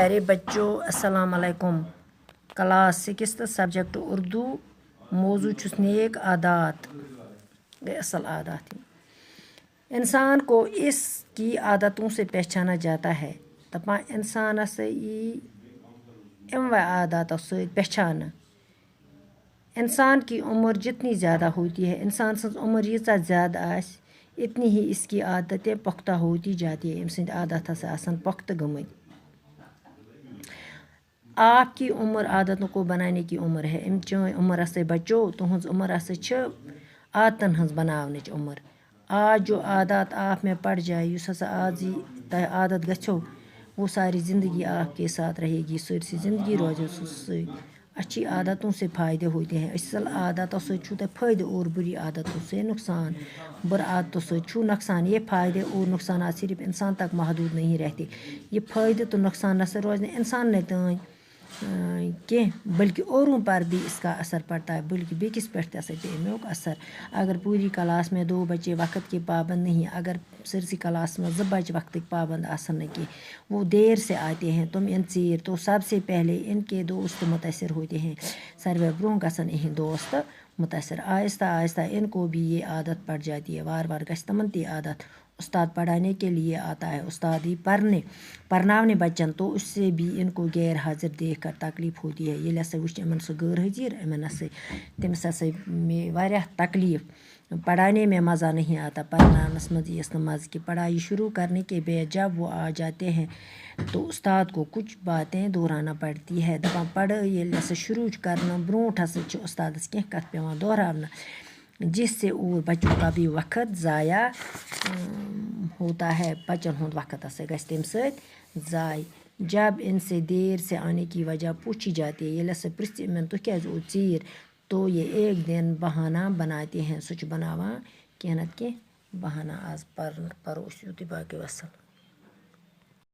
प्यारे बच्चों अस्सलाम वालेकुम। Class 6 subject Urdu. मौजू छुस नेक आदात गए असल आदात। इंसान को इसकी आदतों से पहचाना जाता है। दपा इंसान से इम आदात से पहचान। इंसान की उम्र जितनी ज़्यादा होती है, इंसान सज उम्र यीचा ज़्यादा आस इतनी ही इसकी आदतें पुख्ता होती जाती है। अम आदत आसान पुख्त गमत। आपकी उम्र आदतों को बनाने की उम्र है। अम चान उम्र से बचो तुहज उम्र आदतन हज बनावनच उम्र। आज जो आदत आप में पड़ जाए, युस हसा आज ही आदत गछो, वो सारी ज़िंदगी आपके साथ रहेगी। सरसी ज़िंदगी रोज से अच्छी आदतों से फ़ायदे होते हैं। असल आदतों से छू तो फ़ायदे और बुरी आदतों से नुकसान। बुरी आदतों से छू नुकसान। ये फ़ायदे और नुकसान सिर्फ इंसान तक महदूद नहीं रहते। ये फ़ायदे तो नुकसान से रोज इंसान ने तान के बल्कि औरों पर भी इसका असर पड़ता है, बल्कि बेकिस पे अमुक असर। अगर पूरी क्लास में 2 बच्चे वक्त के पाबंद नहीं, अगर सरसी क्लास में 2 बच्चे वक्त के पाबंद आसन कि वो देर से आते हैं, तुम इन चीर तो सबसे पहले इनके दोस्त मुतासर होते हैं। सर्वे ब्रोह गसन इहन दोस्त मुतासर। आहिस्ता आहिस्ता इनको भी ये आदत पड़ जाती है। वार वार गस तमन ती आदत। उस्ताद पढ़ाने के लिए आता है, उस्ताद ही पढ़नावने बच्चन, तो उससे भी इनको गैर हाजिर देख कर तकलीफ होती है। ये हसा वुच इमन सह गैर हाजिर इमन हसा तमिस हसा में वारियाह तकलीफ। पढ़ाने में मज़ा नहीं आता, पढ़नानस मज यस मज़ की। पढ़ाई शुरू करने के बाद जब वो आ जाते हैं तो उस्ताद को कुछ बातें दोहराना पड़ती है। दपा पढ़ ये शुरू करना ब्रोट हसा उस्ताद कह कत पेवान दोहरावना, जिससे और बच्चों का भी वक्त ज़ाया होता है। बच्चन हुंद वक्त हसा गस तम सत ज़ाय। जब इनसे देर से आने की वजह पूछी जाती है, ये लसा पृछ इमन तो क्या ओ चीर, तो ये एक दिन बहाना बनाते हैं। सुच बनावा कह नत के बहाना आज पर बाकी वसल।